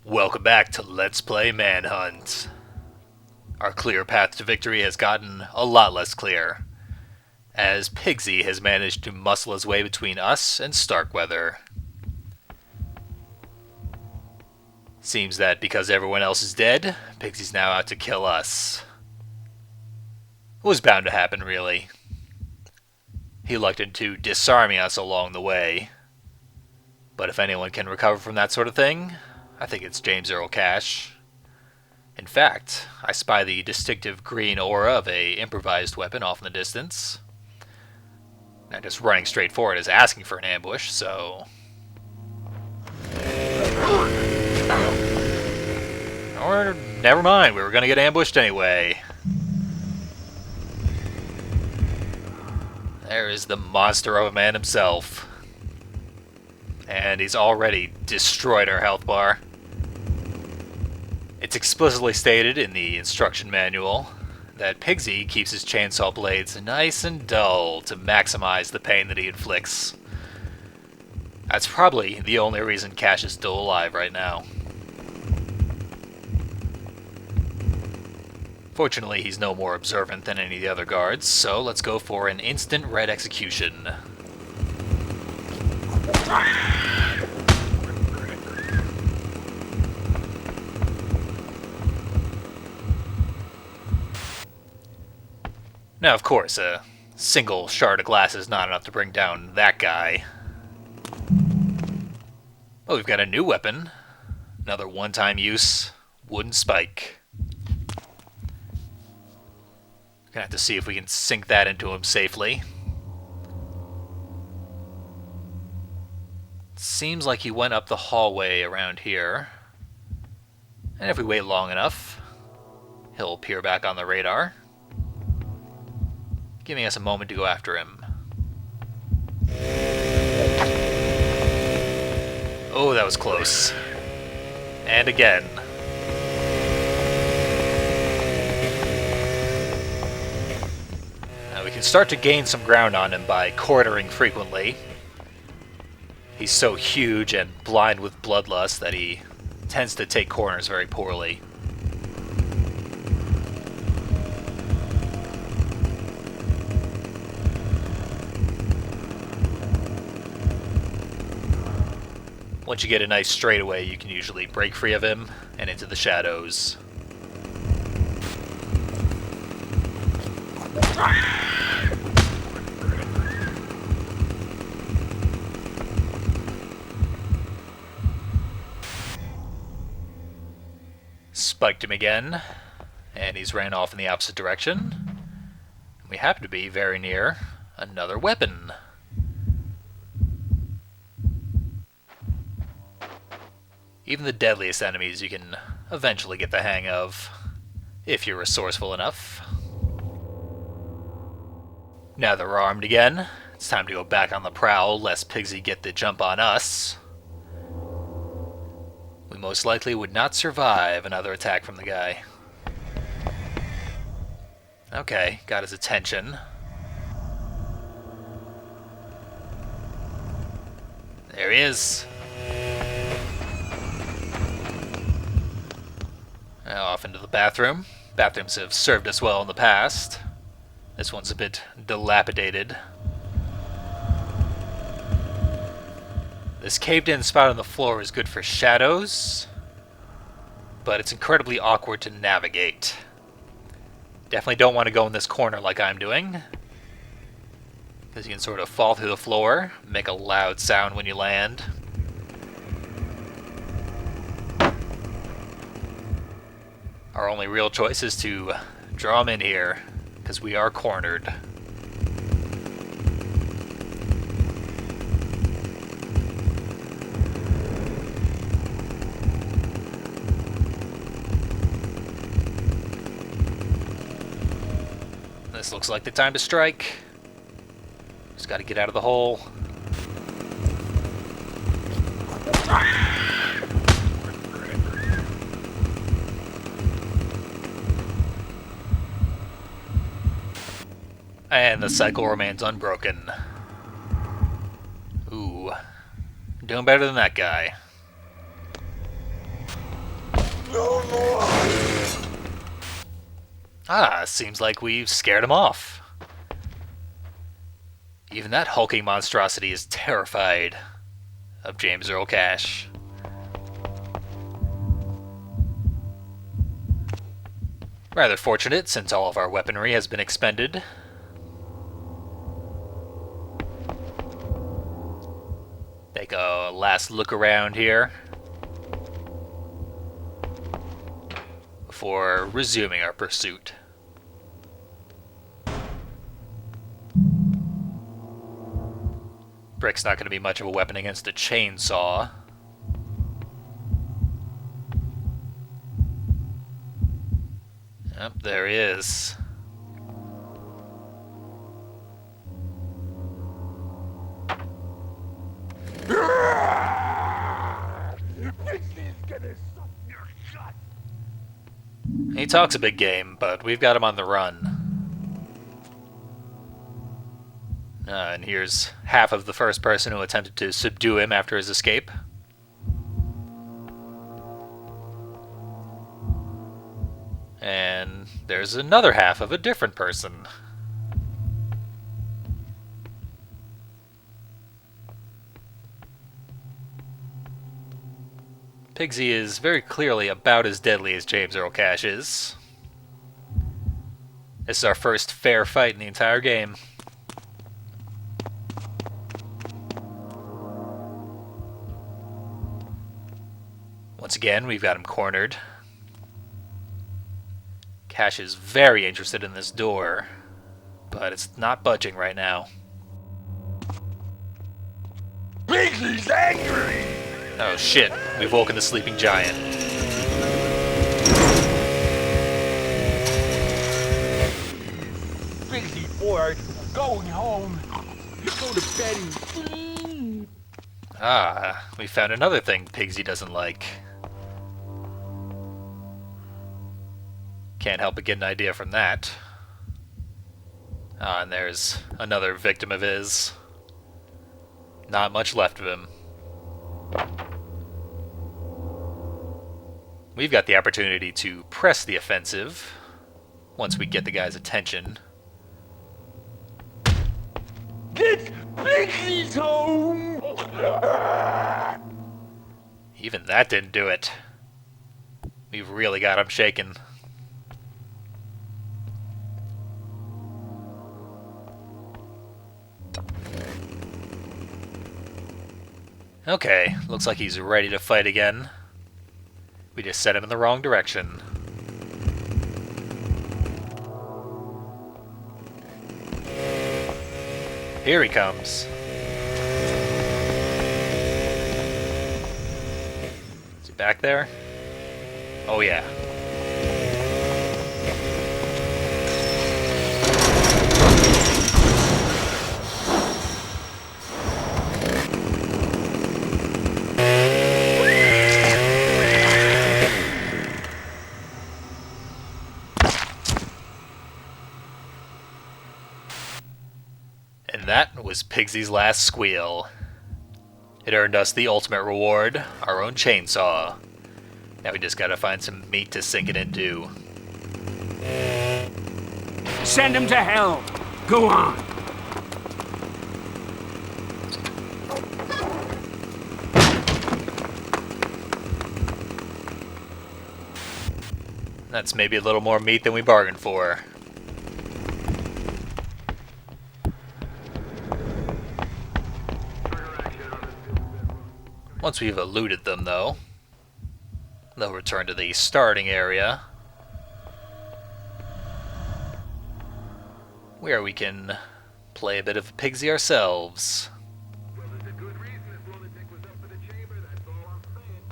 Welcome back to Let's Play Manhunt. Our clear path to victory has gotten a lot less clear, as Pigsy has managed to muscle his way between us and Starkweather. Seems that because everyone else is dead, Pigsy's now out to kill us. It was bound to happen, really. He looked into disarming us along the way. But if anyone can recover from that sort of thing, I think it's James Earl Cash. In fact, I spy the distinctive green aura of a improvised weapon off in the distance. Now just running straight for it is asking for an ambush, so... Or, never mind, we were gonna get ambushed anyway. There is the monster of a man himself. And he's already destroyed our health bar. It's explicitly stated in the instruction manual that Pigsy keeps his chainsaw blades nice and dull to maximize the pain that he inflicts. That's probably the only reason Cash is still alive right now. Fortunately, he's no more observant than any of the other guards, so let's go for an instant red execution. Now, of course, a single shard of glass is not enough to bring down that guy. But we've got a new weapon. Another one-time use wooden spike. Gonna have to see if we can sink that into him safely. Seems like he went up the hallway around here. And if we wait long enough, he'll appear back on the radar, giving us a moment to go after him. Oh, that was close. And again. Now we can start to gain some ground on him by quartering frequently. He's so huge and blind with bloodlust that he tends to take corners very poorly. Once you get a nice straightaway, you can usually break free of him and into the shadows. Spiked him again, and he's ran off in the opposite direction. We happen to be very near another weapon. Even the deadliest enemies you can eventually get the hang of, if you're resourceful enough. Now that we're armed again, it's time to go back on the prowl, lest Pigsy get the jump on us. We most likely would not survive another attack from the guy. Okay, got his attention. There he is. Now off into the bathroom. Bathrooms have served us well in the past. This one's a bit dilapidated. This caved-in spot on the floor is good for shadows, but it's incredibly awkward to navigate. Definitely don't want to go in this corner like I'm doing, because you can sort of fall through the floor, make a loud sound when you land. Our only real choice is to draw him in here, because we are cornered. This looks like the time to strike. Just gotta get out of the hole. And the cycle remains unbroken. Ooh. Doing better than that guy. Ah, seems like we've scared him off. Even that hulking monstrosity is terrified of James Earl Cash. Rather fortunate, since all of our weaponry has been expended. Take a last look around here before resuming our pursuit. Brick's not going to be much of a weapon against a chainsaw. Yep, there he is. He talks a big game, but we've got him on the run. And here's half of the first person who attempted to subdue him after his escape. And there's another half of a different person. Pigsy is very clearly about as deadly as James Earl Cash is. This is our first fair fight in the entire game. Once again, we've got him cornered. Cash is very interested in this door, but it's not budging right now. Pigsy's angry! Oh shit, we've woken the sleeping giant. Pigsy bored, going home. Go to bed and sleep. Ah, we found another thing Pigsy doesn't like. Can't help but get an idea from that. Ah, and there's another victim of his. Not much left of him. We've got the opportunity to press the offensive once we get the guy's attention. Get Pigsy's home! Even that didn't do it. We've really got him shaken. Okay, looks like he's ready to fight again. We just set him in the wrong direction. Here he comes. Is he back there? Oh yeah. And that was Pigsy's last squeal. It earned us the ultimate reward, our own chainsaw. Now we just gotta find some meat to sink it into. Send him to hell. Go on. That's maybe a little more meat than we bargained for. Once we've eluded them, though, they'll return to the starting area, where we can play a bit of Pigsy ourselves. Well, there's a good reason this lunatic was up for the chamber, that's all I'm saying.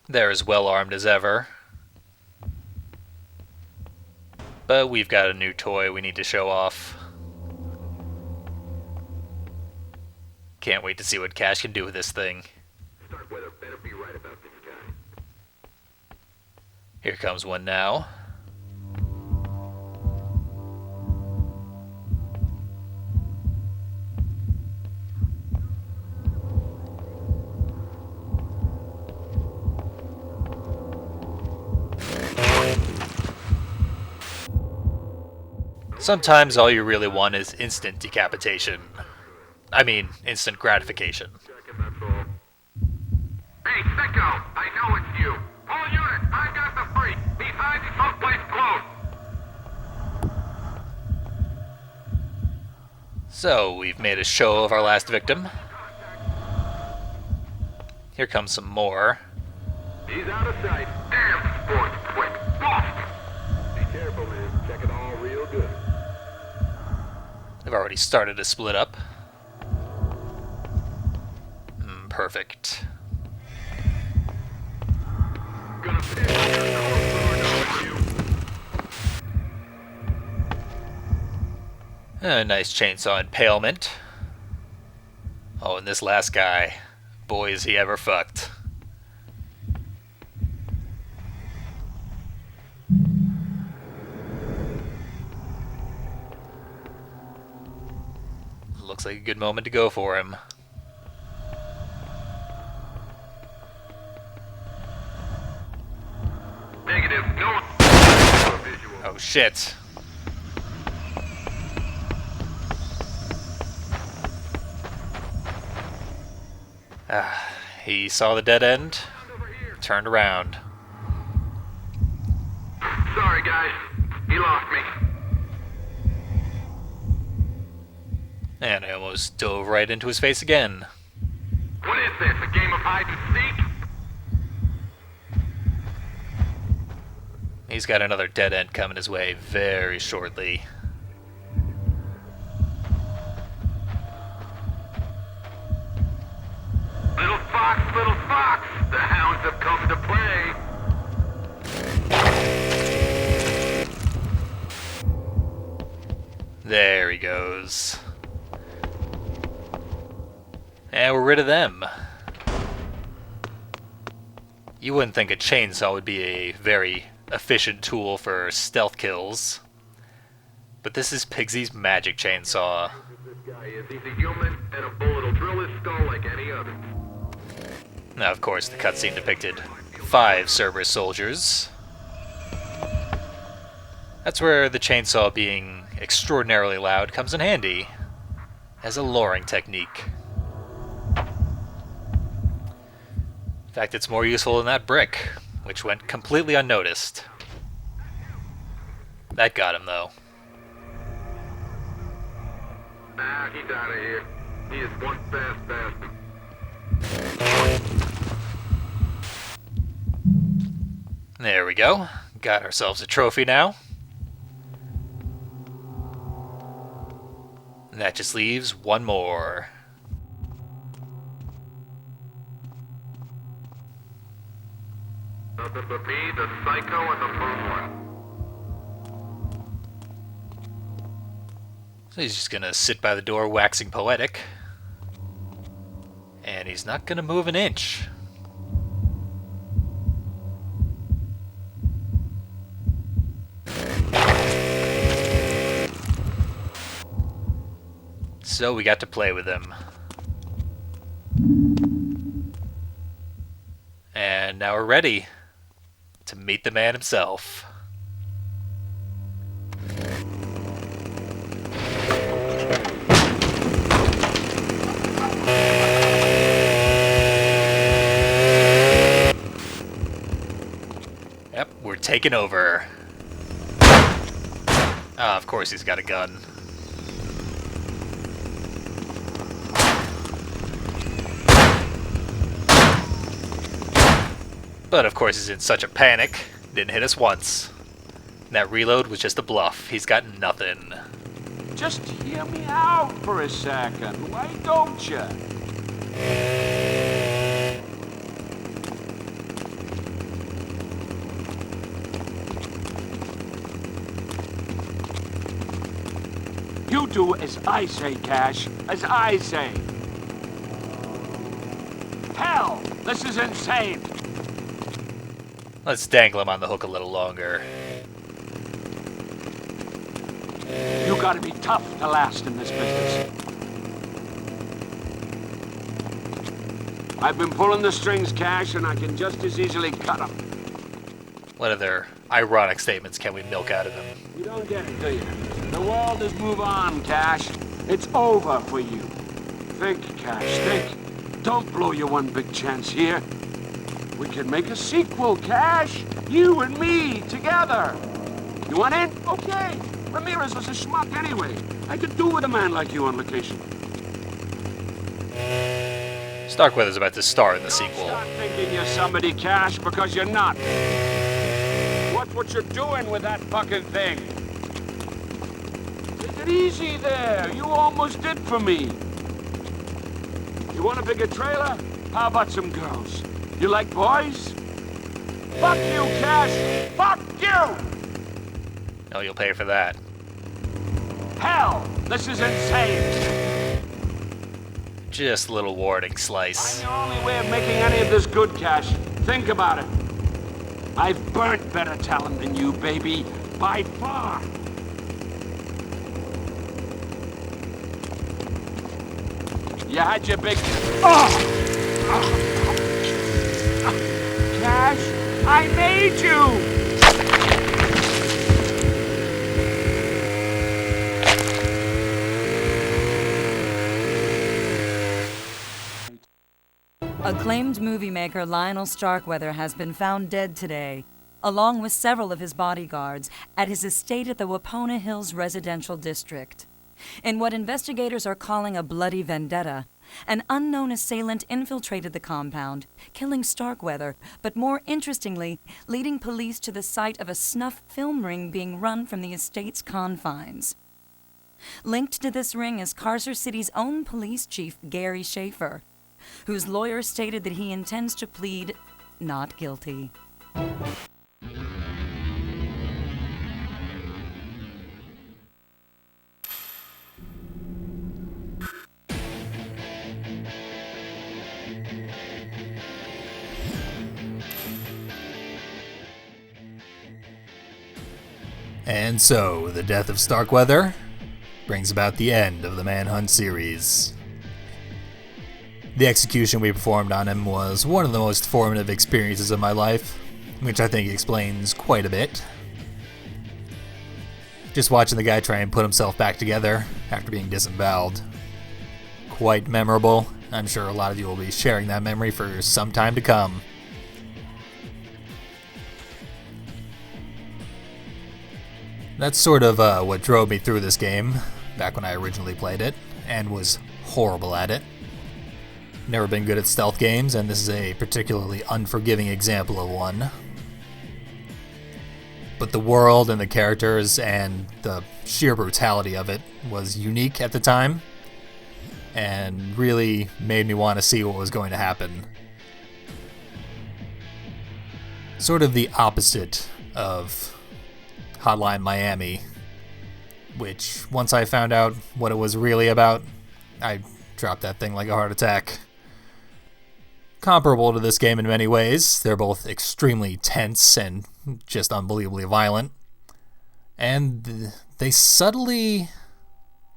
They're as well armed as ever. But we've got a new toy we need to show off. Can't wait to see what Cash can do with this thing. Starkweather better be right about this guy. Here comes one now. Sometimes all you really want is instant decapitation. I mean, instant gratification. Hey, Sicko, I know it's you. All units, I got the freak. He's hiding someplace close. So, we've made a show of our last victim. Here comes some more. He's out of sight. Damn sports quick. Lost. Be careful, man. Check it all real good. They've already started to split up. Perfect. Gonna pick your A nice chainsaw impalement. Oh, and this last guy. Boy, is he ever fucked. Looks like a good moment to go for him. Negative. No. Oh shit. He saw the dead end, turned around. Sorry, guys. He lost me. And I almost dove right into his face again. What is this? A game of hide and seek? He's got another dead end coming his way very shortly. Little fox, the hounds have come to play. There he goes. And we're rid of them. You wouldn't think a chainsaw would be a very efficient tool for stealth kills. But this is Pigsy's magic chainsaw. This guy is. He's a human, and a bullet will drill his skull like any other. Now, of course, the cutscene depicted 5 Cerberus soldiers. That's where the chainsaw being extraordinarily loud comes in handy, as a luring technique. In fact, it's more useful than that brick, which went completely unnoticed. That got him, though. Nah, he's out of here. He is one fast bastard. There we go. Got ourselves a trophy now. And that just leaves one more. Nothing but me, the Psycho, and the Moon One. So he's just gonna sit by the door waxing poetic. And he's not gonna move an inch. So we got to play with him. And now we're ready to meet the man himself. Yep, we're taking over. Ah, of course he's got a gun. But of course he's in such a panic, didn't hit us once. And that reload was just a bluff. He's got nothing. Just hear me out for a second. Why don't you? You do as I say, Cash. As I say. Hell, this is insane. Let's dangle him on the hook a little longer. You gotta be tough to last in this business. I've been pulling the strings, Cash, and I can just as easily cut them. What other ironic statements can we milk out of him? You don't get it, do you? The world has moved on, Cash. It's over for you. Think, Cash, think. Don't blow your one big chance here. We can make a sequel, Cash. You and me, together. You want in? Okay. Ramirez was a schmuck anyway. I could do with a man like you on location. Starkweather's about to star in the Don't sequel. start thinking you're somebody, Cash, because you're not. Watch what you're doing with that fucking thing. Take it easy there. You almost did for me. You want a bigger trailer? How about some girls? You like boys? Fuck you, Cash! Fuck you! Oh, you'll pay for that. Hell! This is insane! Just a little warning slice. I'm the only way of making any of this good, Cash. Think about it. I've burnt better talent than you, baby. By far. You had your big... Cash, I made you! Acclaimed movie maker Lionel Starkweather has been found dead today, along with several of his bodyguards, at his estate at the Wapona Hills residential district. In what investigators are calling a bloody vendetta, an unknown assailant infiltrated the compound, killing Starkweather, but more interestingly, leading police to the site of a snuff film ring being run from the estate's confines. Linked to this ring is Carcer City's own police chief, Gary Schaefer, whose lawyer stated that he intends to plead not guilty. And so, the death of Starkweather brings about the end of the Manhunt series. The execution we performed on him was one of the most formative experiences of my life, which I think explains quite a bit. Just watching the guy try and put himself back together after being disemboweled. Quite memorable. I'm sure a lot of you will be sharing that memory for some time to come. That's sort of what drove me through this game, back when I originally played it, and was horrible at it. Never been good at stealth games, and this is a particularly unforgiving example of one. But the world and the characters and the sheer brutality of it was unique at the time, and really made me want to see what was going to happen. Sort of the opposite of Hotline Miami, which, once I found out what it was really about, I dropped that thing like a heart attack. Comparable to this game in many ways, they're both extremely tense and just unbelievably violent, and they subtly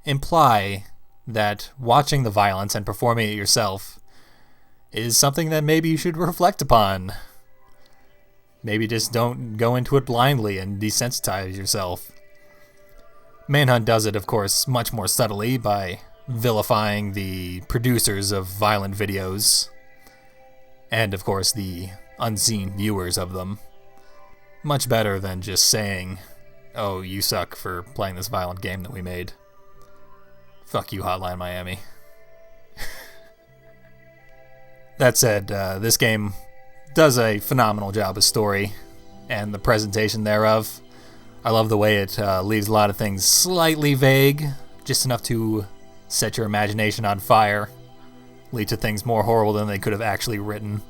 imply that watching the violence and performing it yourself is something that maybe you should reflect upon. Maybe just don't go into it blindly and desensitize yourself. Manhunt does it, of course, much more subtly by vilifying the producers of violent videos, and, of course, the unseen viewers of them. Much better than just saying, "Oh, you suck for playing this violent game that we made." Fuck you, Hotline Miami. That said, this game does a phenomenal job of story and the presentation thereof. I love the way it leaves a lot of things slightly vague, just enough to set your imagination on fire, lead to things more horrible than they could have actually written,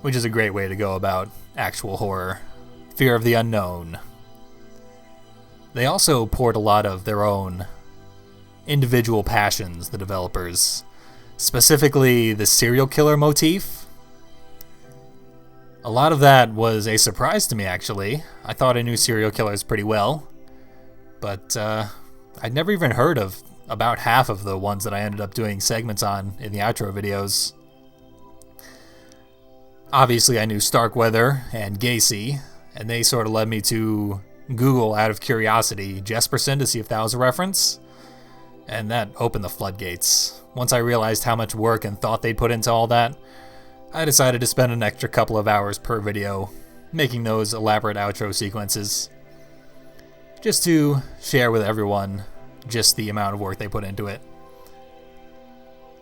which is a great way to go about actual horror. Fear of the unknown. They also poured a lot of their own individual passions, the developers, specifically the serial killer motif. A lot of that was a surprise to me, actually. I thought I knew serial killers pretty well, but I'd never even heard of about half of the ones that I ended up doing segments on in the outro videos. Obviously, I knew Starkweather and Gacy, and they sort of led me to Google out of curiosity, Jesperson, to see if that was a reference. And that opened the floodgates. Once I realized how much work and thought they'd put into all that, I decided to spend an extra couple of hours per video making those elaborate outro sequences. Just to share with everyone just the amount of work they put into it.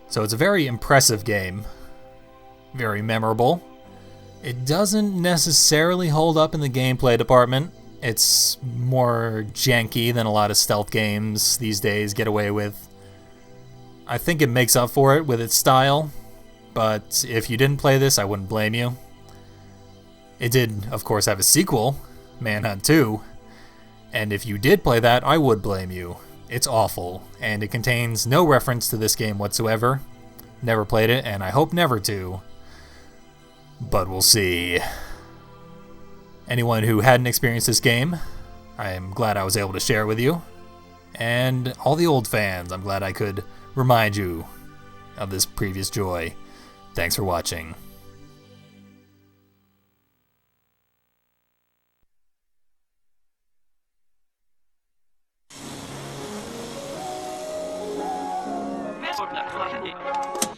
So it's a very impressive game. Very memorable. It doesn't necessarily hold up in the gameplay department. It's more janky than a lot of stealth games these days get away with. I think it makes up for it with its style, but if you didn't play this, I wouldn't blame you. It did, of course, have a sequel, Manhunt 2, and if you did play that, I would blame you. It's awful, and it contains no reference to this game whatsoever. Never played it, and I hope never to. But we'll see. Anyone who hadn't experienced this game, I am glad I was able to share it with you. And all the old fans, I'm glad I could remind you of this previous joy. Thanks for watching. Merde,